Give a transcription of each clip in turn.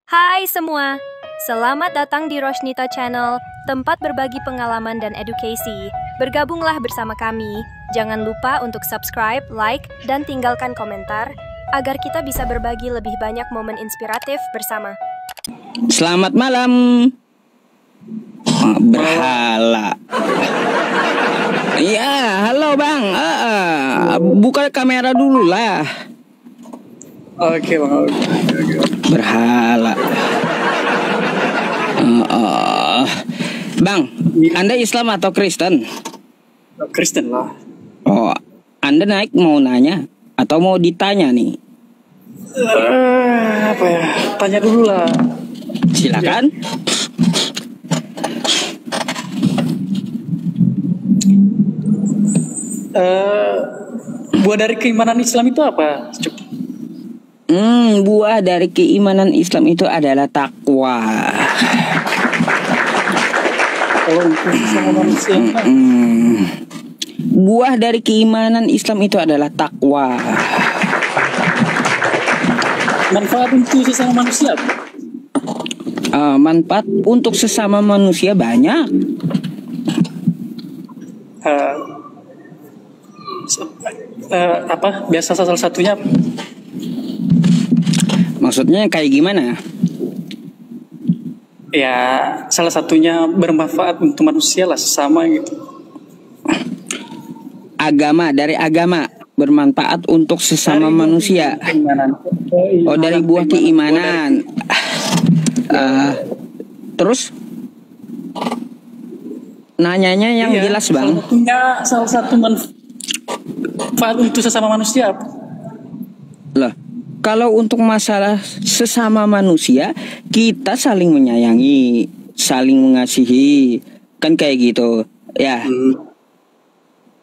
Hai semua, selamat datang di Rosnita Channel, tempat berbagi pengalaman dan edukasi. Bergabunglah bersama kami. Jangan lupa untuk subscribe, like, dan tinggalkan komentar agar kita bisa berbagi lebih banyak momen inspiratif bersama. Selamat malam. Berhala. Iya, halo Bang. Buka kamera dulu lah. Oke bang, oke. Berhala. Bang, Anda Islam atau Kristen? Kristen lah. Oh, Anda naik mau nanya atau mau ditanya nih? Apa ya? Tanya dulu lah. Silakan. Buah dari keimanan Islam itu apa? Buah dari keimanan Islam itu adalah takwa. Kalau untuk sama manusia, Buah dari keimanan Islam itu adalah takwa. manfaat untuk sesama manusia. Manfaat untuk sesama manusia banyak. Apa? Biasa salah satunya. Maksudnya kayak gimana? Ya, salah satunya bermanfaat untuk manusia lah, sesama gitu. Dari agama bermanfaat untuk sesama manusia. Keimanan. Oh, dari buah keimanan. Terus nanyanya yang jelas Bang. Salah satu manfaat untuk sesama manusia apa? Lah, kalau untuk masalah sesama manusia, kita saling menyayangi, saling mengasihi, kan kayak gitu, ya.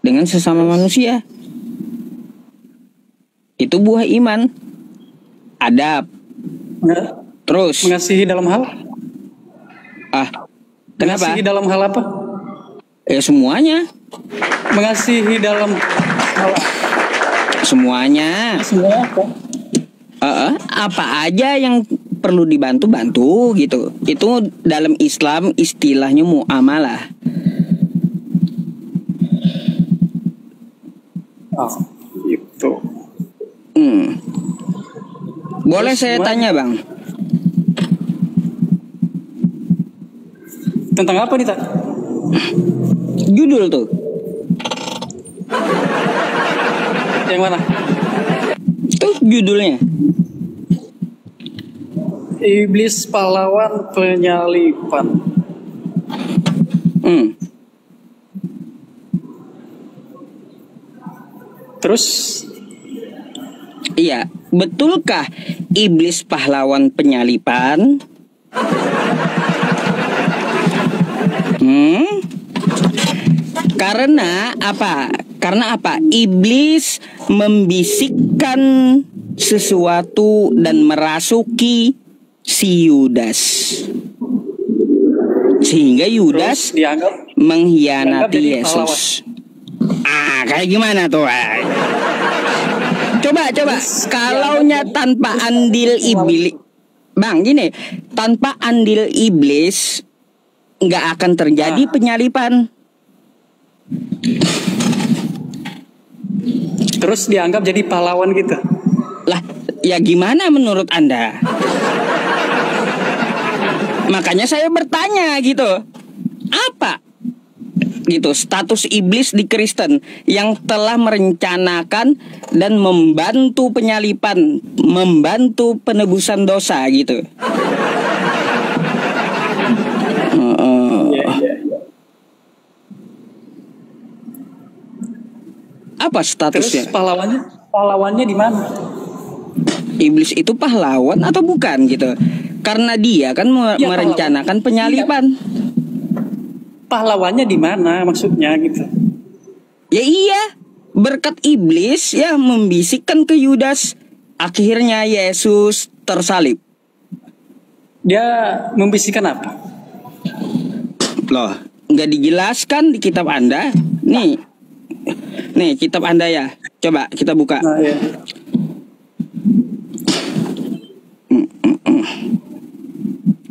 Dengan sesama manusia. Itu buah iman. Adab. Terus Mengasihi dalam hal? Kenapa? Mengasihi dalam hal apa? Ya semuanya. Mengasihi dalam hal Semuanya. semua apa? Apa aja yang perlu dibantu gitu. Itu dalam Islam istilahnya muamalah. Itu. Boleh saya tanya Bang? Tentang apa nih, Tak? Judul tuh. Yang mana? Itu judulnya. Iblis pahlawan penyalipan. Terus? Iya, betulkah iblis pahlawan penyalipan? Karena apa? Iblis membisikkan sesuatu dan merasuki si Yudas. Sehingga Yudas mengkhianati Yesus. Kayak gimana tuh? Coba kalaunya tanpa andil iblis, Bang, gini, tanpa andil iblis nggak akan terjadi penyalipan. Terus dianggap jadi pahlawan gitu. Lah, ya gimana menurut Anda? Makanya saya bertanya gitu. Apa gitu status iblis di Kristen yang telah merencanakan dan membantu penyalipan, membantu penebusan dosa gitu. Apa statusnya? Terus pahlawannya di mana? Iblis itu pahlawan atau bukan gitu? Karena dia kan merencanakan penyalipan. Pahlawannya di mana maksudnya gitu? Ya iya, berkat iblis ya membisikkan ke Yudas. Akhirnya Yesus tersalib. Dia membisikkan apa? Loh, nggak dijelaskan di kitab Anda. Nih kitab Anda ya. Coba kita buka. Iya.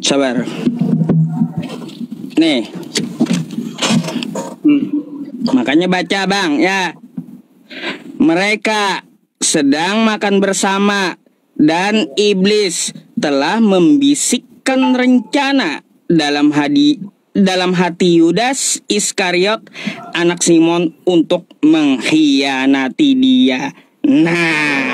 Sabar. Nih. Makanya baca bang ya. Mereka sedang makan bersama dan iblis telah membisikkan rencana dalam hati Yudas Iskariot anak Simon untuk mengkhianati dia. Nah,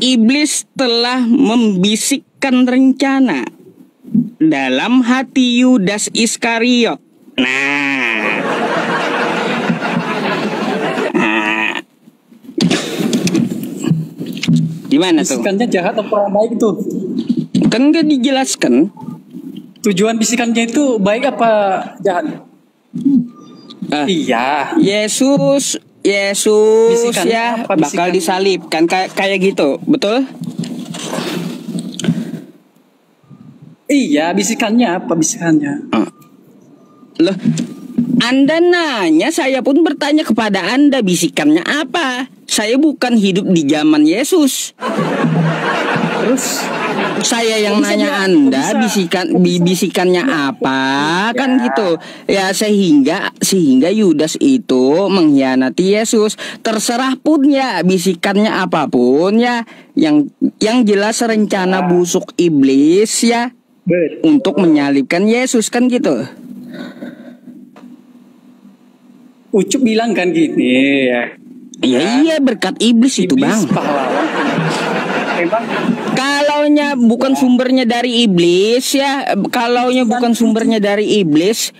iblis telah membisikkan rencana dalam hati Yudas Iskariot. Nah, gimana tuh? Bisikannya jahat apa baik itu? Kan gak dijelaskan. Tujuan bisikannya itu baik apa jahat? Iya. Yesus Bisikannya ya apa, bakal bisikan? disalibkan kayak gitu, betul? Iya, bisikannya apa bisikannya? Loh, Anda nanya, saya pun bertanya kepada Anda bisikannya apa? Saya bukan hidup di zaman Yesus. Terus Saya yang Kok bisa nanya dia- Anda kok bisa- bisikannya apa Ya. kan gitu. Ya sehingga Yudas itu mengkhianati Yesus. Terserah pun ya bisikannya apapun ya, yang jelas rencana busuk iblis ya untuk menyalibkan Yesus kan gitu. Ucup bilang kan gini ya. Ya iya berkat iblis itu bang. Pahlawan. Memang Kalaunya bukan sumbernya dari iblis ya, kalaunya bukan sumbernya dari iblis,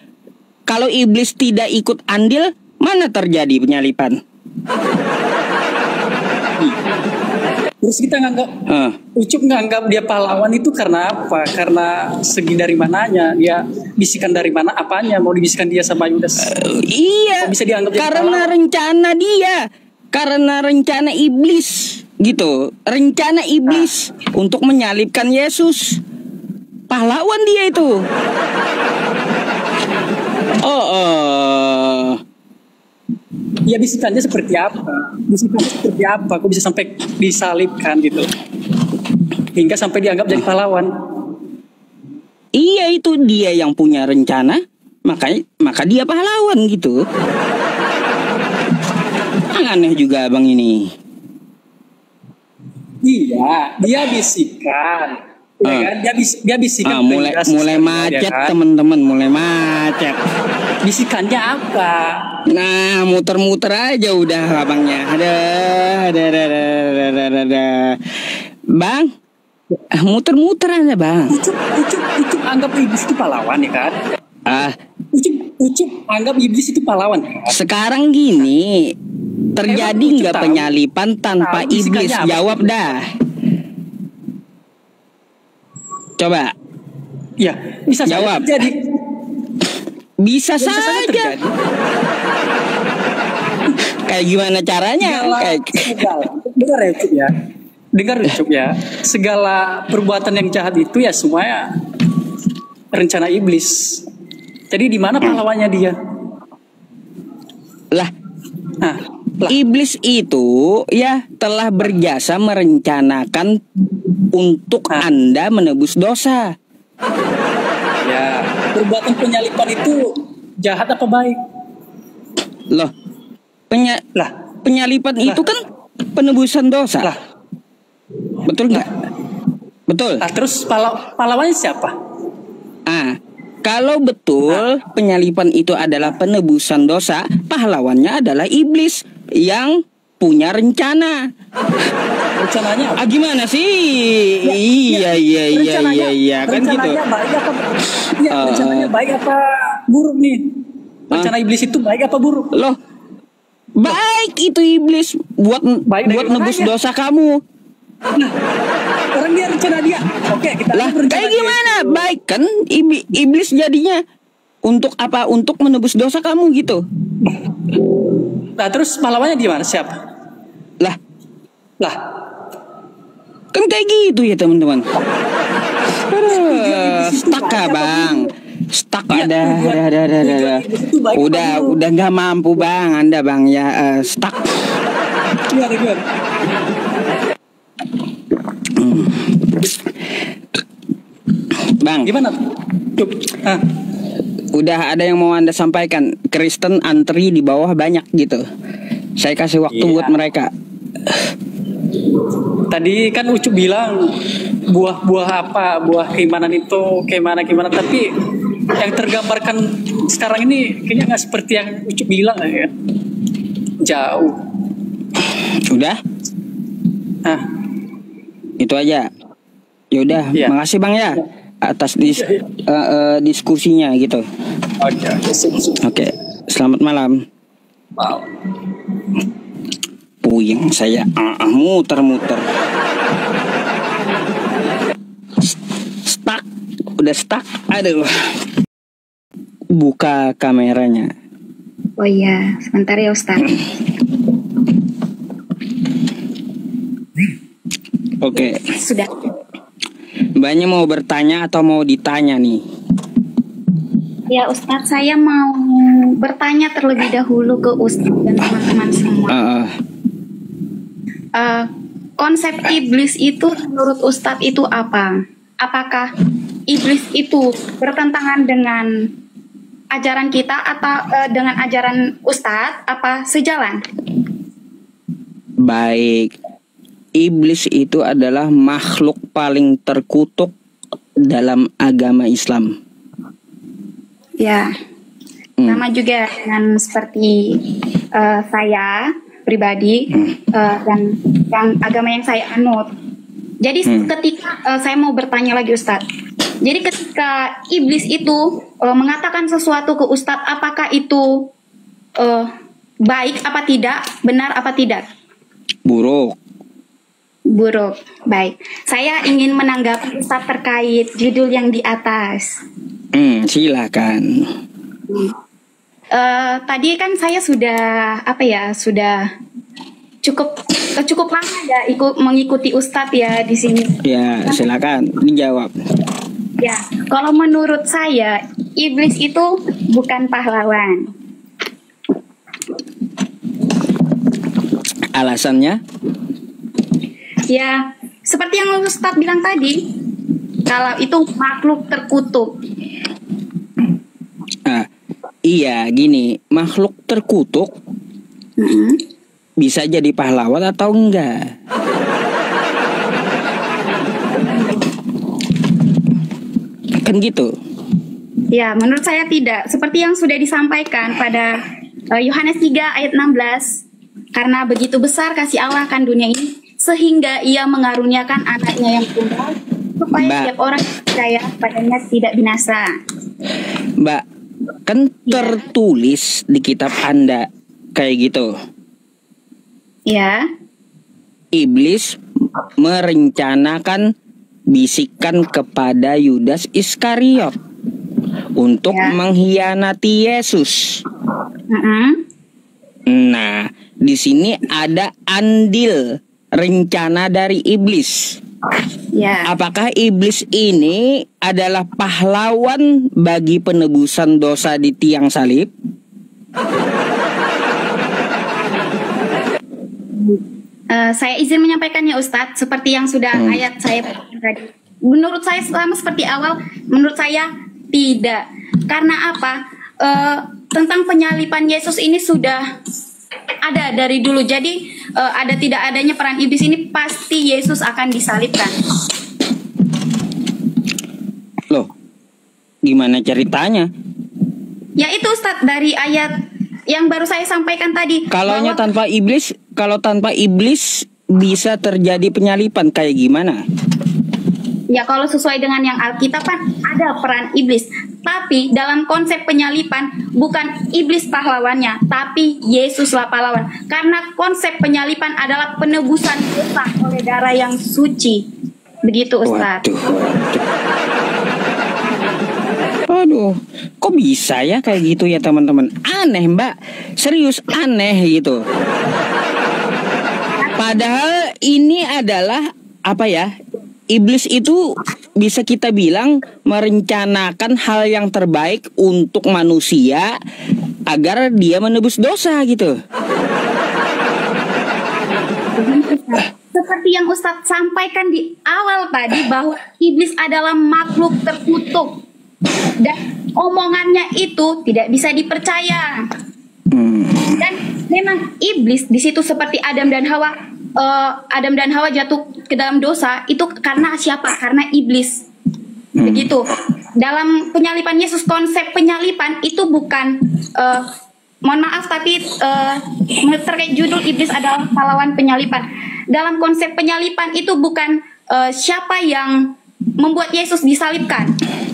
kalau iblis tidak ikut andil, mana terjadi penyalipan? terus kita nganggap Ucup nganggap dia pahlawan itu karena apa? Karena segi dari mananya, dia bisikan dari mana apanya mau dibisikan dia sama Yudas. Iya, Kok bisa dianggap jadi karena pahlawan? rencana dia, karena rencana iblis gitu, rencana iblis untuk menyalibkan Yesus. Pahlawan dia itu. Ya bisikannya seperti apa? Bisikannya seperti apa? Kok bisa sampai disalibkan gitu? Hingga sampai dianggap jadi pahlawan. Iya itu dia yang punya rencana, maka dia pahlawan gitu. Aneh juga abang ini. Iya, dia bisikan. Ya kan? Dia bisikan. ke Yudas mulai Iskariot, macet ya kan? teman-teman, mulai macet. Bisikannya apa? Nah, muter-muter aja udah abangnya. Ada. Bang, muter-muter aja bang. Ucup anggap iblis itu pahlawan ya kan? Ucup anggap iblis itu pahlawan. Kan? Sekarang gini, terjadi Emang Ucup nggak tahu? penyalipan tanpa Tahu bisikannya iblis? apa? Jawab dah. Coba Ya, bisa saja Jawab. terjadi. bisa Bisa saja saja. terjadi. Kayak gimana caranya? Dengar ya Ucup ya. Dengar Ucup ya. Segala perbuatan yang jahat itu ya semuanya rencana iblis. Jadi di mana pahlawannya dia? Lah, Nah, lah. iblis itu ya telah berjasa merencanakan untuk Anda menebus dosa. Ya, perbuatan penyalipan itu jahat apa baik? Loh, Lah, penyalipan itu kan penebusan dosa. lah. Betul nggak? Betul. Nah, terus pahlawannya siapa? Kalau betul penyalipan itu adalah penebusan dosa, pahlawannya adalah iblis yang punya rencana. Rencananya apa? Gimana sih? Iya kan gitu. Rencananya baik apa? Iya, rencananya baik apa buruk nih? Rencana iblis itu baik apa buruk? Loh, baik itu iblis buat Baik dari nebus mananya? dosa kamu. Orang dia rencana dia. Oke, kita Lah, anggap rencana kayak dia gimana? itu. Baik kan iblis jadinya untuk apa? Untuk menebus dosa kamu gitu. Nah, terus pahlawannya di mana? Siapa? Lah, Lah, kan kayak gitu ya teman-teman. Stuck baik apa bang. Stuck Iya, ada. tujuan iblis itu baik apa buruk? Udah nggak mampu bang, Anda bang ya stuck. Gimana? Bang. Gimana? Cuk. Udah ada yang mau Anda sampaikan? Kristen antri di bawah banyak gitu. Saya kasih waktu buat mereka. Tadi kan Ucup bilang buah-buah apa, buah keimanan itu gimana, tapi yang tergambarkan sekarang ini kayaknya nggak seperti yang Ucup bilang ya. Jauh. Udah? Itu aja. Yaudah, makasih Bang ya atas diskusinya gitu. Oke, selamat malam. Wow. Puyeng saya muter-muter. Stuck, udah stuck. Aduh. Buka kameranya. Oh iya, sebentar ya Ustaz. Oke. Sudah. Mbaknya mau bertanya atau mau ditanya nih? Ya Ustadz, saya mau bertanya terlebih dahulu ke Ustadz dan teman-teman semua. Konsep iblis itu menurut Ustadz itu apa? Apakah iblis itu bertentangan dengan ajaran kita atau dengan ajaran Ustadz? Apa sejalan? Baik. Iblis itu adalah makhluk paling terkutuk dalam agama Islam. Ya, sama juga dengan seperti saya pribadi dan yang agama yang saya anut. Jadi ketika saya mau bertanya lagi Ustadz, jadi ketika iblis itu mengatakan sesuatu ke Ustadz, apakah itu baik apa tidak, benar apa tidak? Buruk. Buruk, baik. Saya ingin menanggapi Ustadz terkait judul yang di atas. Silakan. Tadi kan saya sudah sudah cukup lama ya mengikuti Ustadz ya di sini. Ya, silakan dijawab. Ya, kalau menurut saya iblis itu bukan pahlawan. Alasannya? Ya, seperti yang Ustadz bilang tadi, kalau itu makhluk terkutuk. Iya, gini, makhluk terkutuk bisa jadi pahlawan atau enggak? Kan gitu. Ya, menurut saya tidak. Seperti yang sudah disampaikan pada Yohanes 3 ayat 16, karena begitu besar kasih Allah akan dunia ini, sehingga ia mengaruniakan anaknya yang tunggal, supaya setiap orang percaya padanya tidak binasa. Mbak, kan tertulis di kitab Anda kayak gitu. Ya. Iblis merencanakan bisikan kepada Yudas Iskariot untuk mengkhianati Yesus. Nah, di sini ada andil rencana dari iblis. Ya. Apakah iblis ini adalah pahlawan bagi penebusan dosa di tiang salib? Saya izin menyampaikannya Ustadz, seperti yang sudah ayat saya tadi. Menurut saya selama seperti awal, menurut saya tidak. Karena apa? Tentang penyaliban Yesus ini sudah ada dari dulu. Jadi ada tidak adanya peran iblis ini, pasti Yesus akan disalibkan. Loh, gimana ceritanya? Ya itu Ustadz, dari ayat yang baru saya sampaikan tadi. Kalau tanpa iblis bisa terjadi penyaliban kayak gimana? Ya kalau sesuai dengan yang Alkitab kan ada peran iblis. Tapi dalam konsep penyaliban bukan iblis pahlawannya, tapi Yesuslah pahlawan. Karena konsep penyaliban adalah penebusan dosa oleh darah yang suci. Begitu Ustaz. Aduh, kok bisa ya kayak gitu ya teman-teman? Aneh Mbak, serius aneh gitu. Padahal ini adalah apa ya? Iblis itu bisa kita bilang merencanakan hal yang terbaik untuk manusia agar dia menebus dosa gitu. Seperti yang Ustadz sampaikan di awal tadi bahwa iblis adalah makhluk terkutuk dan omongannya itu tidak bisa dipercaya. Dan memang iblis di situ seperti Adam dan Hawa. Adam dan Hawa jatuh ke dalam dosa itu karena siapa? Karena iblis. Begitu. Dalam penyalipan Yesus, konsep penyalipan itu bukan mohon maaf tapi terkait judul iblis adalah pahlawan penyalipan. Dalam konsep penyalipan itu bukan siapa yang membuat Yesus disalibkan,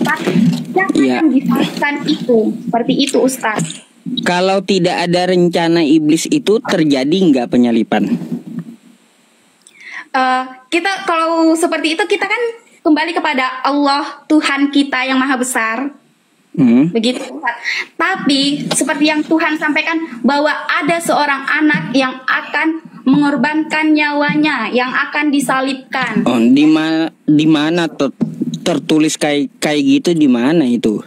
tapi siapa yang disalibkan itu. Seperti itu, Ustaz. Kalau tidak ada rencana iblis itu terjadi nggak penyalipan? Kita kalau seperti itu kita kan kembali kepada Allah Tuhan kita yang maha besar. Begitu. Tapi seperti yang Tuhan sampaikan bahwa ada seorang anak yang akan mengorbankan nyawanya, yang akan disalibkan. Oh, di mana tertulis kayak gitu, di mana itu?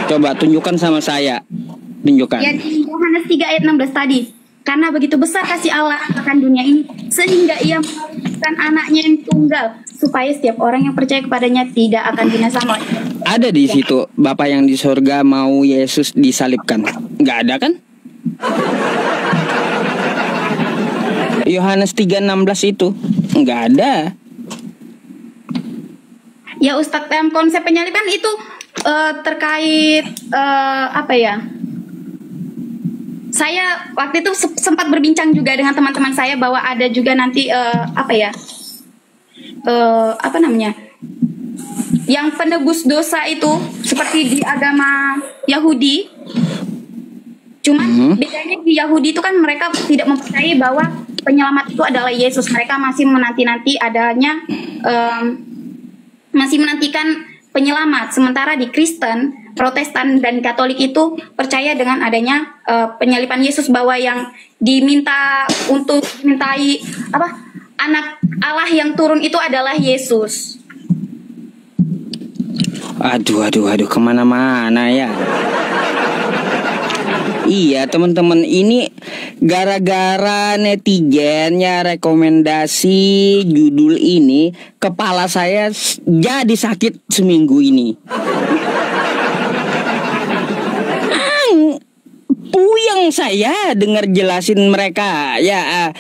Coba tunjukkan sama saya. Tunjukkan. Ya, di Yohanes 3 ayat 16 tadi. Karena begitu besar kasih Allah akan dunia ini, sehingga ia memberikan anaknya yang tunggal, supaya setiap orang yang percaya kepadanya tidak akan binasa. Ada di situ Bapak yang di surga mau Yesus disalibkan? Nggak ada kan? Yohanes 3:16 itu nggak ada. Ya Ustadz, dalam konsep penyaliban itu terkait apa ya? Saya waktu itu sempat berbincang juga dengan teman-teman saya bahwa ada juga nanti apa namanya, yang penebus dosa itu seperti di agama Yahudi. Cuman bedanya di Yahudi itu kan mereka tidak mempercayai bahwa penyelamat itu adalah Yesus. Mereka masih menanti-nanti adanya masih menantikan penyelamat. Sementara di Kristen, Protestan dan Katolik itu percaya dengan adanya penyalipan Yesus, bahwa yang diminta untuk dimintai anak Allah yang turun itu adalah Yesus. Aduh, kemana-mana ya. Iya teman-teman, ini gara-gara netizennya rekomendasi judul ini, kepala saya jadi sakit seminggu ini. Puyeng saya dengar jelasin mereka ya,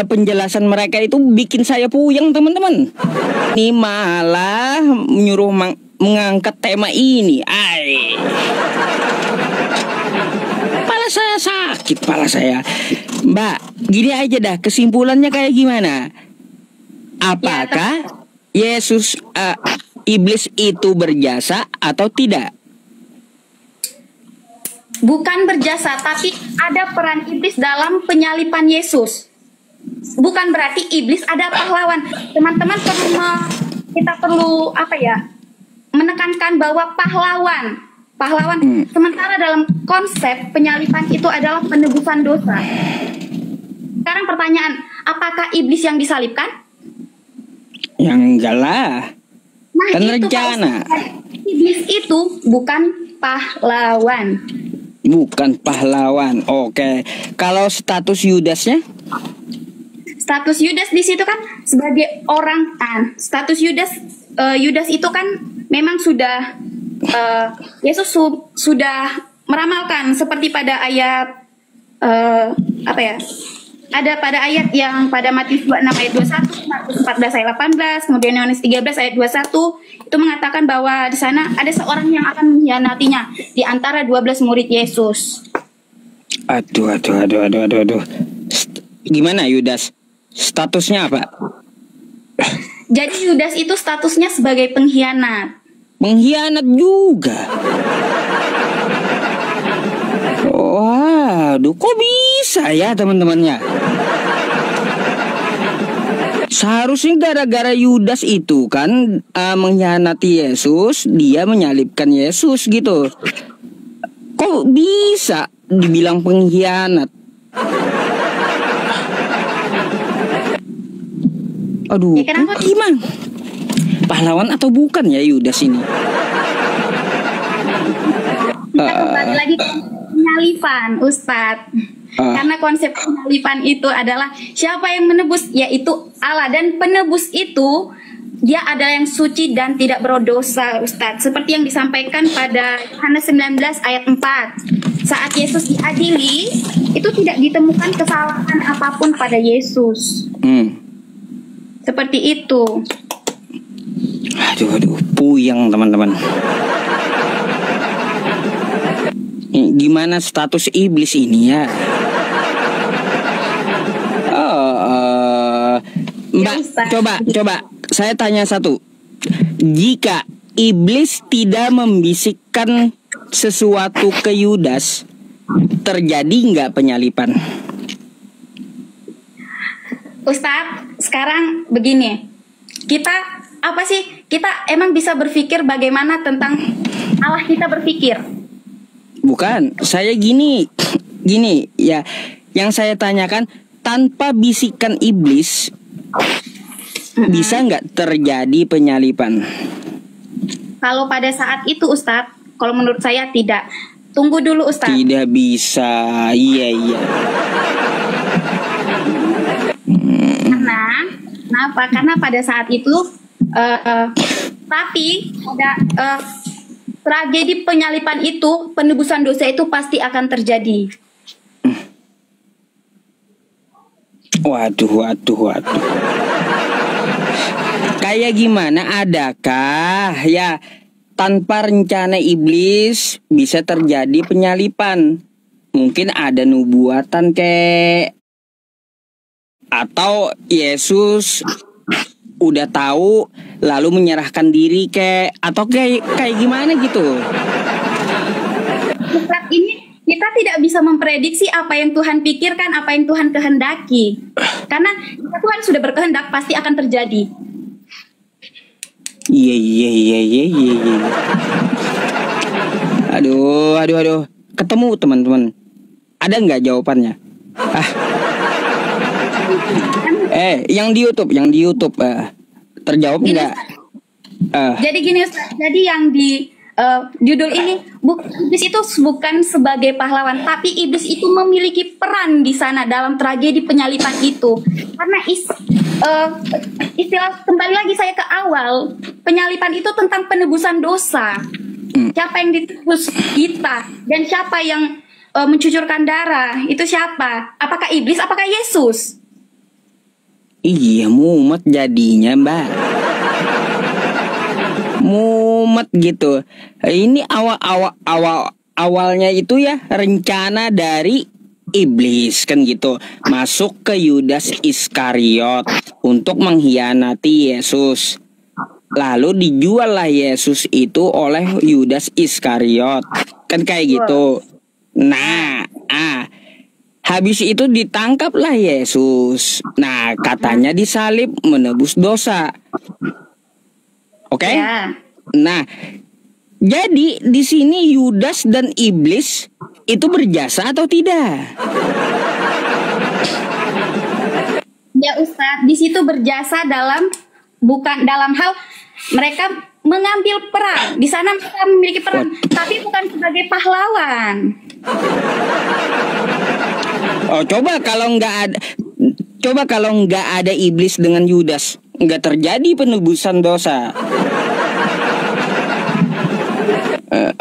penjelasan mereka itu bikin saya puyeng teman-teman. Ini malah menyuruh mengangkat tema ini. Saya sakit, kepala saya. Mbak, gini aja dah, kesimpulannya kayak gimana? Apakah Yesus iblis itu berjasa atau tidak? Bukan berjasa, tapi ada peran iblis dalam penyalipan Yesus. Bukan berarti iblis ada pahlawan. Teman-teman kita perlu menekankan bahwa pahlawan. Sementara dalam konsep penyalipan itu adalah penebusan dosa. Sekarang pertanyaan, apakah iblis yang disalibkan? Yang enggak lah. Nah, kan itu rencana. Iblis itu bukan pahlawan. Bukan pahlawan. Oke. Kalau status Yudasnya? Status Yudas di situ kan sebagai orang kan. Status Yudas itu kan memang sudah Yesus sudah meramalkan seperti pada ayat ada pada ayat yang pada Matius 26 ayat 21, Markus 14 ayat 18, kemudian Yohanes 13 ayat 21 itu mengatakan bahwa di sana ada seorang yang akan mengkhianatinya di antara 12 murid Yesus. Aduh. Gimana Yudas? Statusnya apa? Jadi Yudas itu statusnya sebagai pengkhianat. Pengkhianat juga. Waduh, kok bisa ya teman-temannya? Seharusnya gara-gara Yudas itu kan mengkhianati Yesus, dia menyalibkan Yesus gitu. Kok bisa dibilang pengkhianat? Aduh, Ya, kenapa? gimana? Pahlawan atau bukan ya Yudas ini? Kita kembali lagi ke penyalipan, Ustadz. Karena konsep penyalipan itu adalah siapa yang menebus, yaitu Allah, dan penebus itu dia adalah yang suci dan tidak berdosa, Ustadz. Seperti yang disampaikan pada Yohanes 19 ayat 4. Saat Yesus diadili, itu tidak ditemukan kesalahan apapun pada Yesus. Seperti itu. Aduh, puyeng teman-teman. Gimana status iblis ini ya? Mbak, coba saya tanya satu. Jika iblis tidak membisikkan sesuatu ke Yudas, terjadi nggak penyalipan? Ustadz, sekarang begini. Kita emang bisa berpikir bagaimana tentang Allah kita berpikir? Bukan, saya gini ya. Yang saya tanyakan, tanpa bisikan iblis bisa nggak terjadi penyalipan? Kalau pada saat itu Ustadz, kalau menurut saya tidak. Tunggu dulu Ustadz. Tidak bisa, iya. Kenapa? Karena pada saat itu tapi ada tragedi penyalipan itu, penebusan dosa itu pasti akan terjadi. Waduh. Kayak gimana, adakah ya tanpa rencana iblis bisa terjadi penyalipan? Mungkin ada nubuatan atau Yesus udah tahu lalu menyerahkan diri atau kayak gimana gitu. Saat ini kita tidak bisa memprediksi apa yang Tuhan pikirkan, apa yang Tuhan kehendaki. Karena Tuhan sudah berkehendak, pasti akan terjadi. Iya. Aduh. Ketemu teman-teman. Ada nggak jawabannya? Yang di YouTube terjawab nggak? Jadi gini Ustaz, jadi yang di judul ini iblis itu bukan sebagai pahlawan, tapi iblis itu memiliki peran di sana dalam tragedi penyalipan itu. Karena istilah, kembali lagi saya ke awal, penyalipan itu tentang penebusan dosa. Siapa yang ditebus? Kita. Dan siapa yang mencucurkan darah? Itu siapa? Apakah iblis? Apakah Yesus? Iya, mumet jadinya, Mbak. Mumet gitu. Ini awalnya itu ya rencana dari iblis kan gitu, masuk ke Yudas Iskariot untuk mengkhianati Yesus. Lalu dijuallah Yesus itu oleh Yudas Iskariot, kan kayak gitu. Nah, habis itu ditangkaplah Yesus. Nah, katanya disalib menebus dosa. Oke? Ya. Nah, jadi di sini Yudas dan iblis itu berjasa atau tidak? Ya Ustadz, di situ berjasa bukan dalam hal mereka mengambil peran. Di sana mereka memiliki peran, tapi bukan sebagai pahlawan. Oh, coba kalau nggak ada iblis dengan Yudas, nggak terjadi penebusan dosa.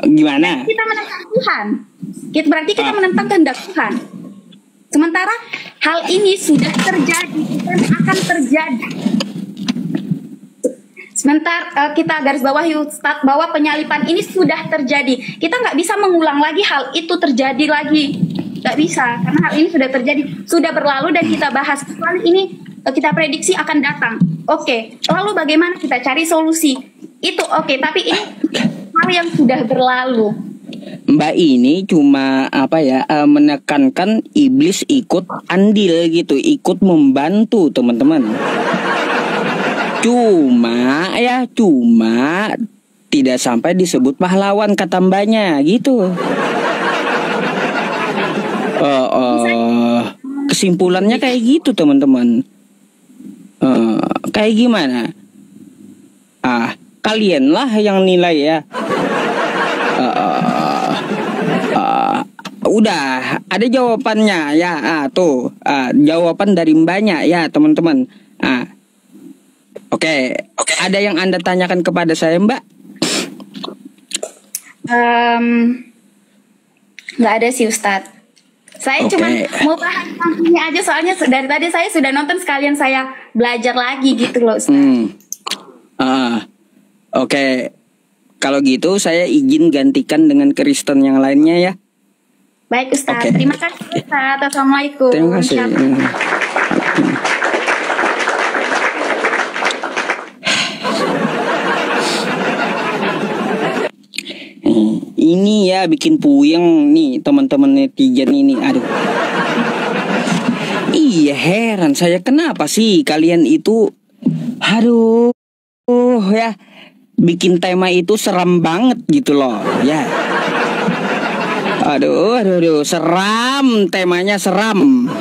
Gimana? Kita menentang Tuhan. Berarti kita menentang kehendak Tuhan. Sementara hal ini sudah terjadi dan akan terjadi. Sementara kita garis bawahi Ustadz bahwa penyalipan ini sudah terjadi. Kita nggak bisa mengulang lagi hal itu terjadi lagi. Nggak bisa, karena hal ini sudah terjadi, sudah berlalu dan kita bahas. Hal ini kita prediksi akan datang. Oke, lalu bagaimana kita cari solusi? Itu oke, tapi ini hal yang sudah berlalu. Mbak ini cuma menekankan iblis ikut andil gitu, ikut membantu teman-teman. Cuma tidak sampai disebut pahlawan kata mbaknya gitu. Kesimpulannya kayak gitu teman-teman. Kayak gimana? Kalianlah yang nilai ya. Udah ada jawabannya ya. Tuh jawaban dari mbaknya ya teman-teman. Oke. Ada yang Anda tanyakan kepada saya, Mbak? Nggak ada sih Ustadz. Saya cuma mau bahas ini aja, soalnya dari tadi saya sudah nonton, sekalian saya belajar lagi gitu loh Ustadz. Oke. Kalau gitu saya izin gantikan dengan Kristen yang lainnya ya. Baik Ustadz, terima kasih Ustadz. Assalamualaikum. Terima kasih. Ini ya bikin puyeng nih teman-teman netizen ini. Aduh. Iya, heran saya kenapa sih kalian itu, aduh ya, bikin tema itu seram banget gitu loh ya. Aduh, seram, temanya seram.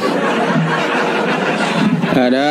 Aduh.